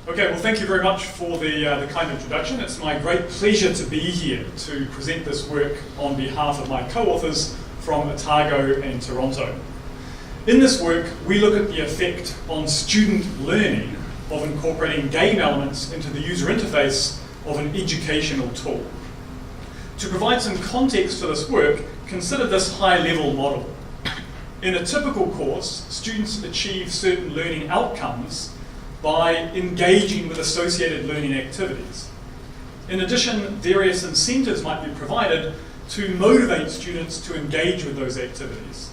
Okay, well thank you very much for the kind introduction. It's my great pleasure to be here to present this work on behalf of my co-authors from Otago and Toronto. In this work, we look at the effect on student learning of incorporating game elements into the user interface of an educational tool. To provide some context for this work, consider this high-level model. In a typical course, students achieve certain learning outcomes by engaging with associated learning activities. In addition, various incentives might be provided to motivate students to engage with those activities.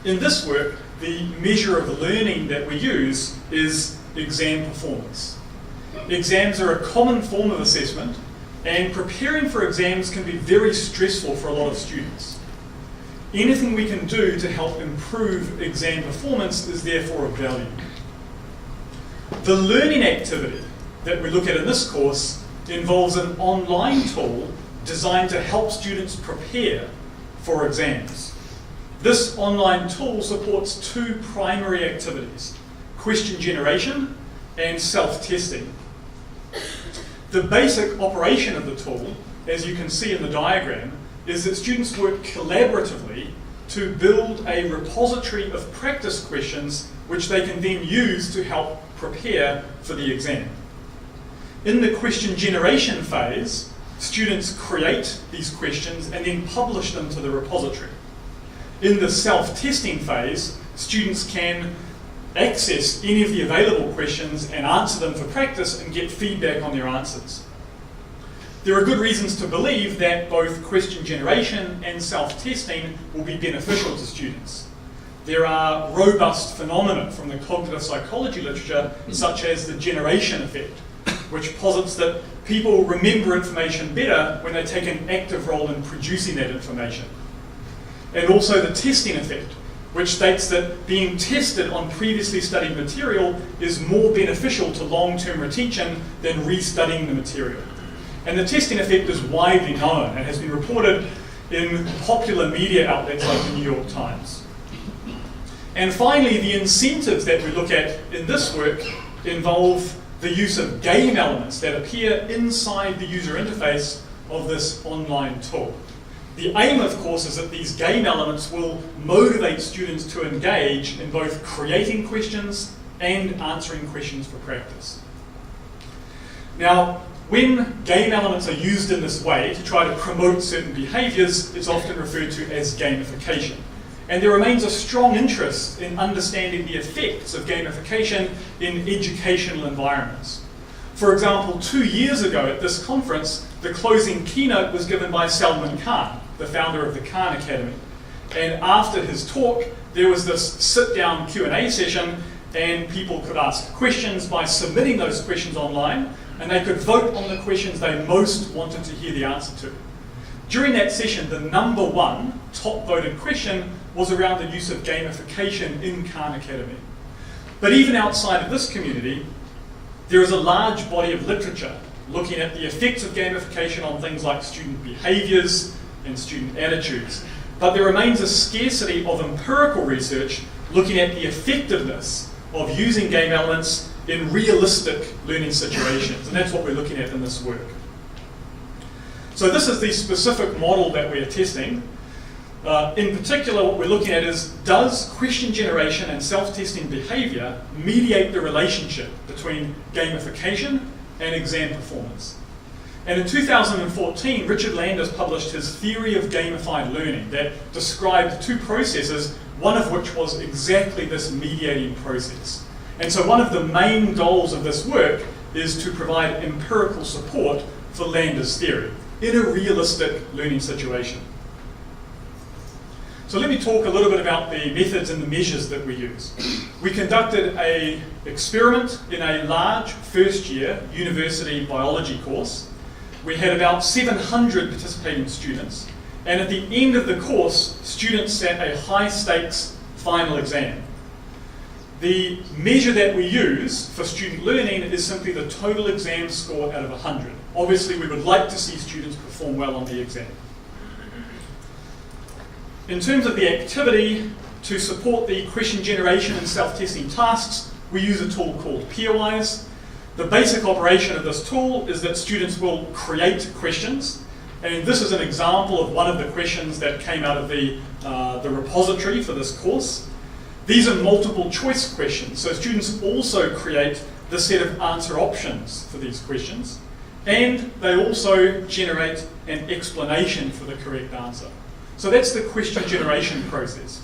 In this work, the measure of learning that we use is exam performance. Exams are a common form of assessment, and preparing for exams can be very stressful for a lot of students. Anything we can do to help improve exam performance is therefore of value. The learning activity that we look at in this course involves an online tool designed to help students prepare for exams. This online tool supports two primary activities: question generation and self-testing. The basic operation of the tool, as you can see in the diagram, is that students work collaboratively to build a repository of practice questions which they can then use to help prepare for the exam. In the question generation phase, students create these questions and then publish them to the repository. In the self-testing phase, students can access any of the available questions and answer them for practice and get feedback on their answers. There are good reasons to believe that both question generation and self-testing will be beneficial to students. There are robust phenomena from the cognitive psychology literature, such as the generation effect, which posits that people remember information better when they take an active role in producing that information. And also the testing effect, which states that being tested on previously studied material is more beneficial to long-term retention than restudying the material. And the testing effect is widely known and has been reported in popular media outlets like the New York Times. And finally, the incentives that we look at in this work involve the use of game elements that appear inside the user interface of this online tool. The aim, of course, is that these game elements will motivate students to engage in both creating questions and answering questions for practice. Now, when game elements are used in this way to try to promote certain behaviours, it's often referred to as gamification. And there remains a strong interest in understanding the effects of gamification in educational environments. For example, 2 years ago at this conference, the closing keynote was given by Salman Khan, the founder of the Khan Academy. And after his talk, there was this sit-down Q&A session, and people could ask questions by submitting those questions online, and they could vote on the questions they most wanted to hear the answer to. During that session, the number one top voted question was around the use of gamification in Khan Academy. But even outside of this community, there is a large body of literature looking at the effects of gamification on things like student behaviours and student attitudes. But there remains a scarcity of empirical research looking at the effectiveness of using game elements in realistic learning situations, and that's what we're looking at in this work. So this is the specific model that we are testing. In particular, what we're looking at is, does question generation and self-testing behaviour mediate the relationship between gamification and exam performance? And in 2014, Richard Landers published his theory of gamified learning that described two processes, one of which was exactly this mediating process. And so one of the main goals of this work is to provide empirical support for Landers' theory in a realistic learning situation. So let me talk a little bit about the methods and the measures that we use. We conducted an experiment in a large first-year university biology course. We had about 700 participating students, and at the end of the course, students sat a high-stakes final exam. The measure that we use for student learning is simply the total exam score out of 100. Obviously, we would like to see students perform well on the exam. In terms of the activity, to support the question generation and self-testing tasks, we use a tool called Peerwise. The basic operation of this tool is that students will create questions, and this is an example of one of the questions that came out of the repository for this course. These are multiple choice questions, so students also create the set of answer options for these questions, and they also generate an explanation for the correct answer. So that's the question generation process.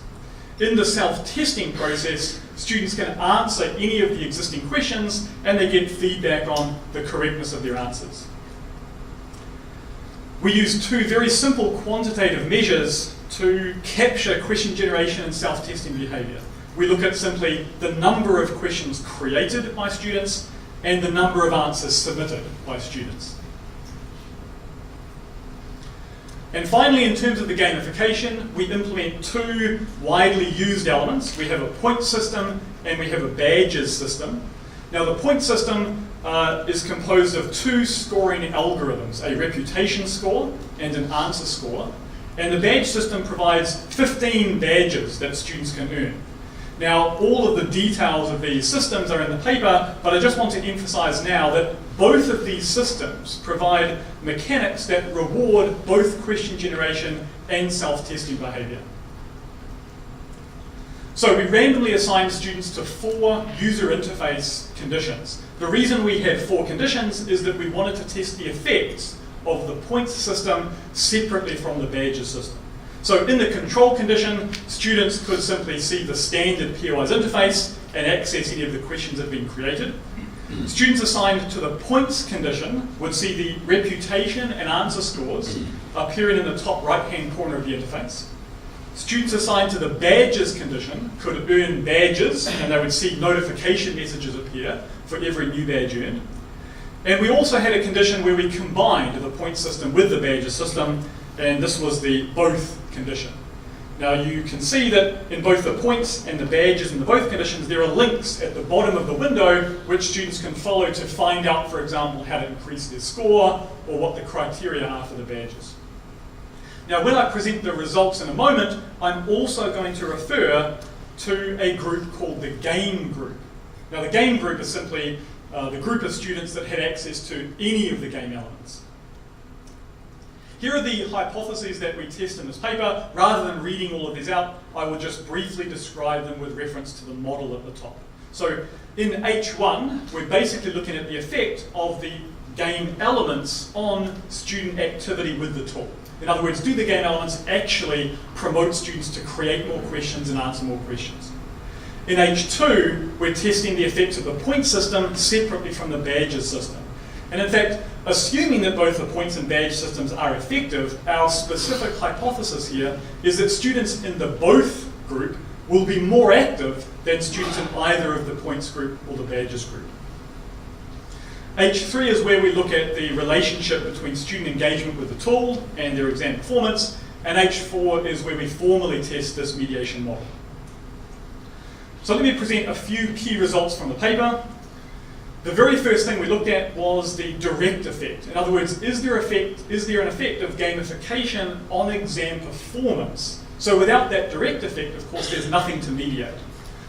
In the self-testing process, students can answer any of the existing questions and they get feedback on the correctness of their answers. We use two very simple quantitative measures to capture question generation and self-testing behaviour. We look at simply the number of questions created by students and the number of answers submitted by students. And finally, in terms of the gamification, we implement two widely used elements. We have a point system and we have a badges system. Now the point system is composed of two scoring algorithms, a reputation score and an answer score. And the badge system provides 15 badges that students can earn. Now, all of the details of these systems are in the paper, but I just want to emphasize now that both of these systems provide mechanics that reward both question generation and self-testing behavior. So we randomly assign students to 4 user interface conditions. The reason we have 4 conditions is that we wanted to test the effects of the points system separately from the badges system. So in the control condition, students could simply see the standard pairwise interface and access any of the questions that have been created. Students assigned to the points condition would see the reputation and answer scores appearing in the top right-hand corner of the interface. Students assigned to the badges condition could earn badges, and they would see notification messages appear for every new badge earned. And we also had a condition where we combined the point system with the badges system, and this was the both condition. Now you can see that in both the points and the badges in the both conditions, there are links at the bottom of the window which students can follow to find out, for example, how to increase their score or what the criteria are for the badges. Now when I present the results in a moment, I'm also going to refer to a group called the game group. Now the game group is simply the group of students that had access to any of the game elements. Here are the hypotheses that we test in this paper. Rather than reading all of these out, I will just briefly describe them with reference to the model at the top. So in H1, we're basically looking at the effect of the game elements on student activity with the tool. In other words, do the game elements actually promote students to create more questions and answer more questions? In H2, we're testing the effects of the point system separately from the badges system. And in fact, assuming that both the points and badge systems are effective, our specific hypothesis here is that students in the both group will be more active than students in either of the points group or the badges group. H3 is where we look at the relationship between student engagement with the tool and their exam performance, and H4 is where we formally test this mediation model. So let me present a few key results from the paper. The very first thing we looked at was the direct effect. In other words, is there an effect of gamification on exam performance? So without that direct effect, of course, there's nothing to mediate.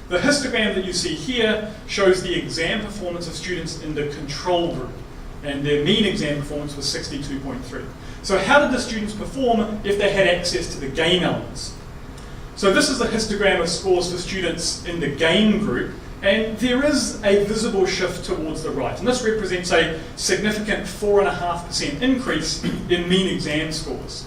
The histogram that you see here shows the exam performance of students in the control group, and their mean exam performance was 62.3. So how did the students perform if they had access to the game elements? So this is a histogram of scores for students in the game group, and there is a visible shift towards the right. And this represents a significant 4.5% increase in mean exam scores.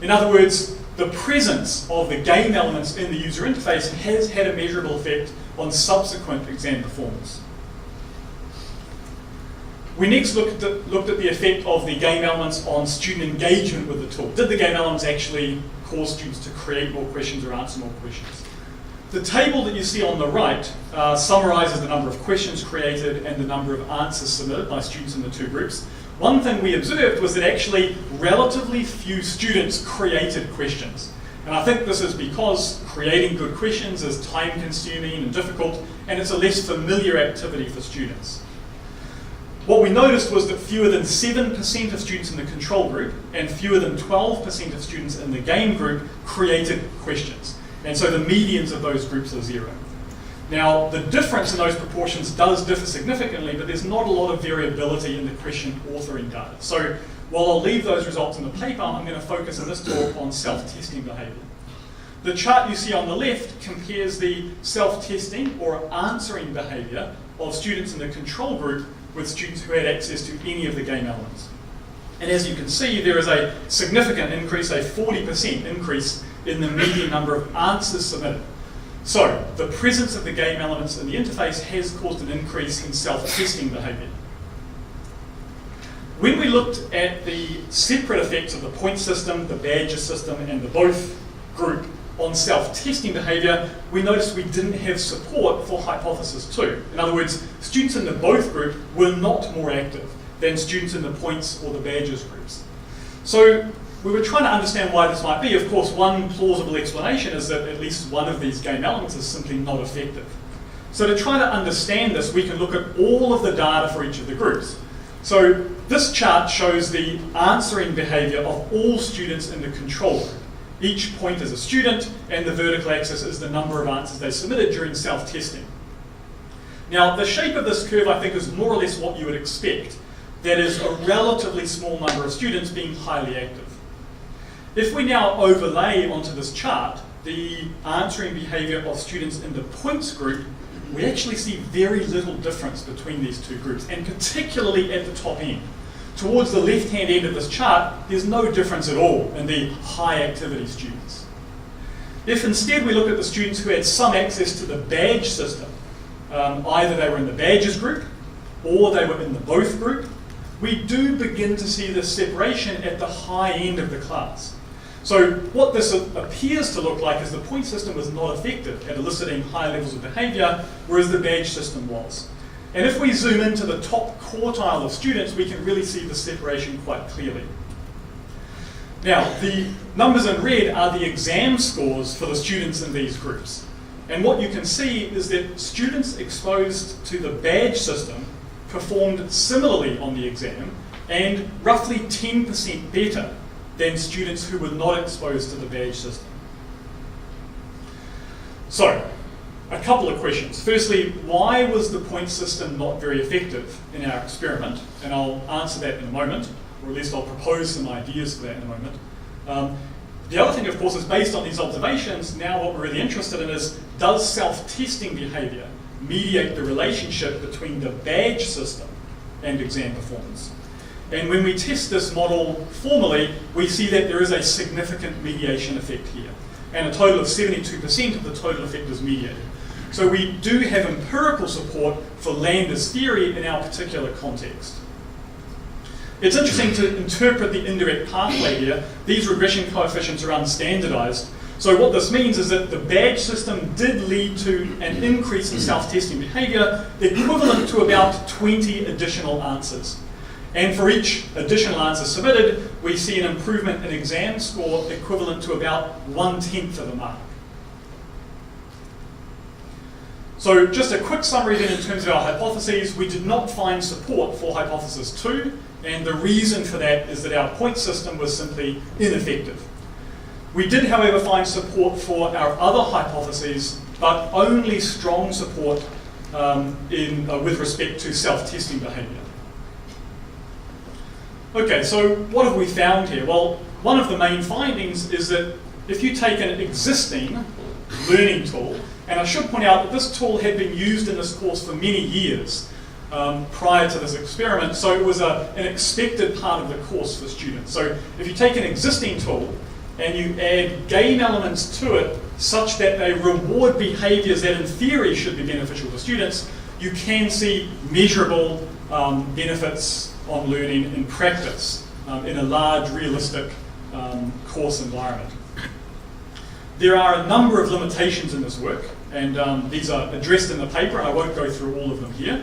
In other words, the presence of the game elements in the user interface has had a measurable effect on subsequent exam performance. We next looked at the effect of the game elements on student engagement with the tool. Did the game elements actually cause students to create more questions or answer more questions? The table that you see on the right summarizes the number of questions created and the number of answers submitted by students in the two groups. One thing we observed was that actually relatively few students created questions. And I think this is because creating good questions is time-consuming and difficult, and it's a less familiar activity for students. What we noticed was that fewer than 7% of students in the control group and fewer than 12% of students in the game group created questions. And so the medians of those groups are 0. Now, the difference in those proportions does differ significantly, but there's not a lot of variability in the question authoring data. So while I'll leave those results in the paper, I'm going to focus in this talk on self-testing behavior. The chart you see on the left compares the self-testing or answering behavior of students in the control group with students who had access to any of the game elements. And as you can see, there is a significant increase, a 40% increase in the median number of answers submitted. So the presence of the game elements in the interface has caused an increase in self-testing behavior. When we looked at the separate effects of the point system, the badger system, and the both group on self-testing behavior, we noticed we didn't have support for hypothesis 2. In other words, students in the both group were not more active than students in the points or the badgers groups. So we were trying to understand why this might be. Of course, one plausible explanation is that at least one of these game elements is simply not effective. So to try to understand this, we can look at all of the data for each of the groups. So this chart shows the answering behavior of all students in the control group. Each point is a student, and the vertical axis is the number of answers they submitted during self-testing. Now, the shape of this curve, I think, is more or less what you would expect. That is a relatively small number of students being highly active. If we now overlay onto this chart the answering behavior of students in the points group, we actually see very little difference between these two groups, and particularly at the top end. Towards the left-hand end of this chart, there's no difference at all in the high activity students. If instead we look at the students who had some access to the badge system, either they were in the badges group or they were in the both group, we do begin to see this separation at the high end of the class. So what this appears to look like is the point system was not effective at eliciting high levels of behavior, whereas the badge system was. And if we zoom into the top quartile of students, we can really see the separation quite clearly. Now, the numbers in red are the exam scores for the students in these groups. And what you can see is that students exposed to the badge system performed similarly on the exam and roughly 10% better than students who were not exposed to the badge system. So, a couple of questions. Firstly, why was the point system not very effective in our experiment? And I'll answer that in a moment, or at least I'll propose some ideas for that in a moment. The other thing, of course, is based on these observations, now what we're really interested in is, does self-testing behavior mediate the relationship between the badge system and exam performance? And when we test this model formally, we see that there is a significant mediation effect here. And a total of 72% of the total effect is mediated. So we do have empirical support for Lander's theory in our particular context. It's interesting to interpret the indirect pathway here. These regression coefficients are unstandardized. So what this means is that the badge system did lead to an increase in self-testing behavior equivalent to about 20 additional answers. And for each additional answer submitted, we see an improvement in exam score equivalent to about 1/10 of a mark. So just a quick summary then in terms of our hypotheses. We did not find support for hypothesis 2, and the reason for that is that our point system was simply ineffective. We did, however, find support for our other hypotheses, but only strong support with respect to self-testing behavior. Okay, so what have we found here? Well, one of the main findings is that if you take an existing learning tool, and I should point out that this tool had been used in this course for many years prior to this experiment, so it was an expected part of the course for students. So if you take an existing tool and you add game elements to it such that they reward behaviors that in theory should be beneficial to students, you can see measurable benefits on learning in practice in a large, realistic course environment. There are a number of limitations in this work, and these are addressed in the paper, and I won't go through all of them here.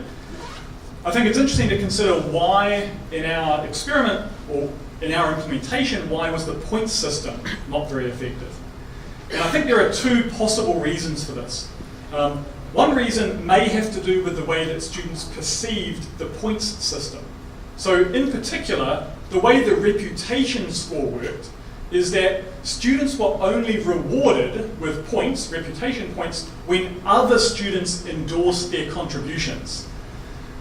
I think it's interesting to consider why in our experiment, or in our implementation, why was the point system not very effective? And I think there are two possible reasons for this. One reason may have to do with the way that students perceived the points system. So in particular, the way the reputation score worked is that students were only rewarded with points, reputation points, when other students endorsed their contributions.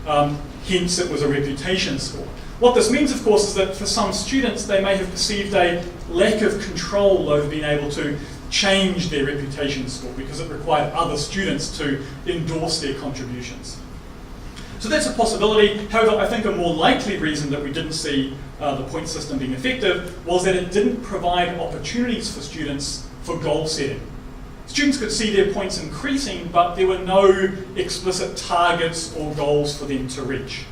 Hence, it was a reputation score. What this means, of course, is that for some students, they may have perceived a lack of control over being able to change their reputation score because it required other students to endorse their contributions. So that's a possibility. However, I think a more likely reason that we didn't see the point system being effective was that it didn't provide opportunities for students for goal setting. Students could see their points increasing, but there were no explicit targets or goals for them to reach.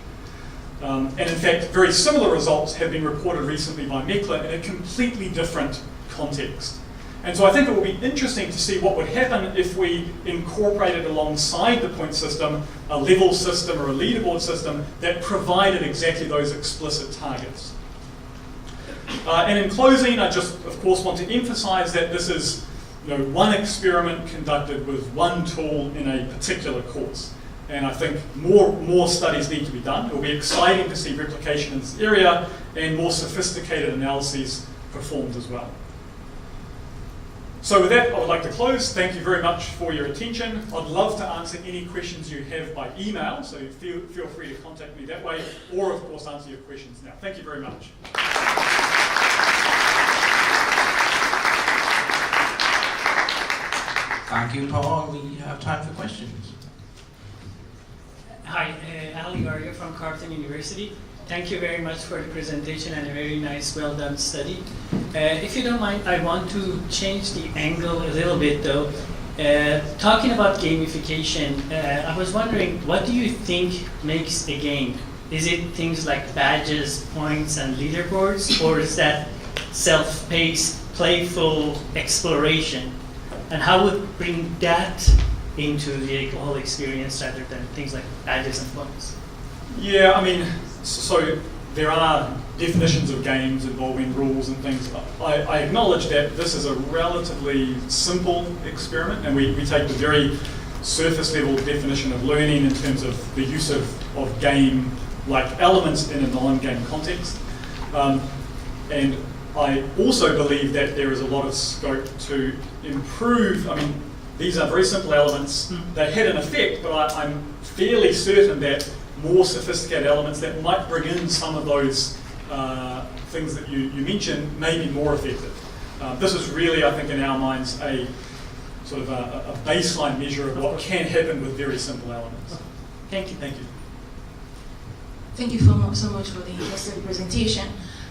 And in fact, very similar results have been reported recently by Meckler in a completely different context. And so I think it will be interesting to see what would happen if we incorporated alongside the point system a level system or a leaderboard system that provided exactly those explicit targets. And in closing, I just, of course, want to emphasize that this is one experiment conducted with one tool in a particular course. And I think more studies need to be done. It will be exciting to see replication in this area and more sophisticated analyses performed as well. So with that, I would like to close. Thank you very much for your attention. I'd love to answer any questions you have by email, so feel free to contact me that way, or of course answer your questions now. Thank you very much. Thank you, Paul. We have time for questions. Hi, Ali Arya from Carleton University. Thank you very much for the presentation and a very nice, well done study. If you don't mind, I want to change the angle a little bit though. Talking about gamification, I was wondering, what do you think makes a game? Is it things like badges, points, and leaderboards, or is that self-paced, playful exploration? And how would bring that into the whole experience rather than things like badges and points? Yeah, I mean, so there are definitions of games involving rules and things. I acknowledge that this is a relatively simple experiment, and we take the very surface level definition of learning in terms of the use of game-like elements in a non-game context. And I also believe that there is a lot of scope to improve. I mean, these are very simple elements. They had an effect, but I'm fairly certain that more sophisticated elements that might bring in some of those things that you mentioned may be more effective. This is really, I think, in our minds, a sort of a baseline measure of what can happen with very simple elements. Thank you. Thank you. Thank you so much for the interesting presentation.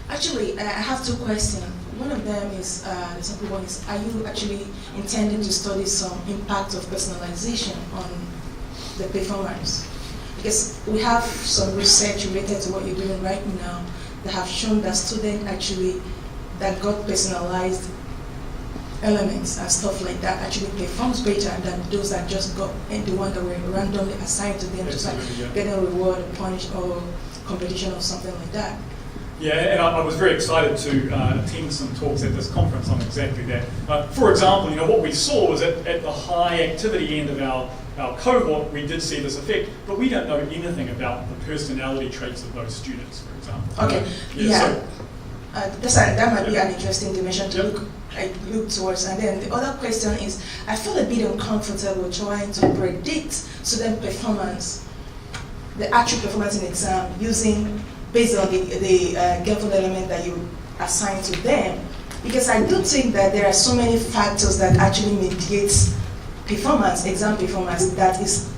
Actually, I have two questions. One of them is, the simple one is, are you actually intending to study some impact of personalization on the performance? Because we have some research related to what you're doing right now that have shown that students actually that got personalized elements and stuff like that actually performs better than those that just got and the one that were randomly assigned to them, just like getting a reward, a punch, or competition or something like that. Yeah, and I was very excited to attend some talks at this conference on exactly that. For example, what we saw was at the high activity end of our cohort, we did see this effect, but we don't know anything about the personality traits of those students, for example. Okay, that might be an interesting dimension to look towards. And then the other question is, I feel a bit uncomfortable trying to predict student performance, the actual performance in exam, based on the gainful element that you assign to them, because I do think that there are so many factors that actually mediate performance, exam performance, that is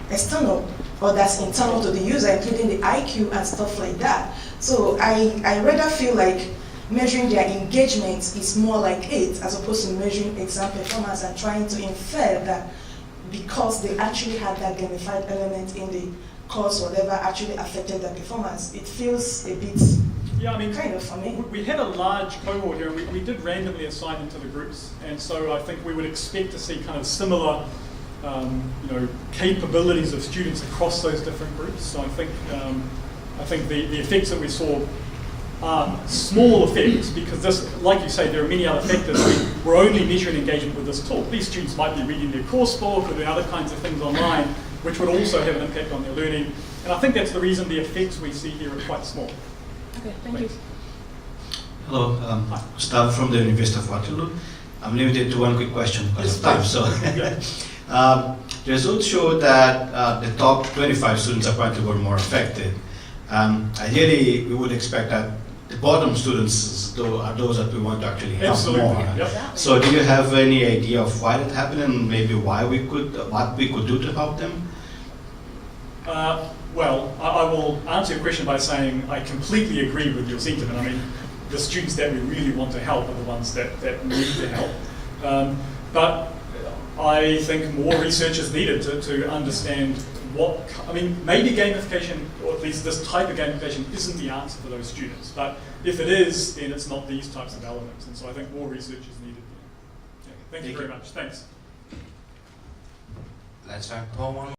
external or that's internal to the user, including the IQ and stuff like that. So I rather feel like measuring their engagement is more like it, as opposed to measuring exam performance and trying to infer that because they actually had that gamified element in the course, whatever actually affected their performance. It feels a bit kind of for me. We had a large cohort here, and we did randomly assign them to the groups, and so I think we would expect to see kind of similar capabilities of students across those different groups. So I think the effects that we saw are small effects, because this, like you say, there are many other factors. We're only measuring engagement with this tool. These students might be reading their course book or doing other kinds of things online, which would also have an impact on their learning. And I think that's the reason the effects we see here are quite small. Okay, thank you. Hello, Gustavo from the University of Waterloo. I'm limited to one quick question because of time. So, the results show that the top 25 students apparently were more affected. Ideally, we would expect that the bottom students are those that we want to actually help Absolutely. more. Yep. So, do you have any idea of why that happened and maybe what we could do to help them? Well, I will answer your question by saying I completely agree with your sentiment. I mean, the students that we really want to help are the ones that need the help. But I think more research is needed to understand maybe gamification, or at least this type of gamification, isn't the answer for those students. But if it is, then it's not these types of elements. And so I think more research is needed. Yeah. Thank you very much. Thanks. Let's thank Paul one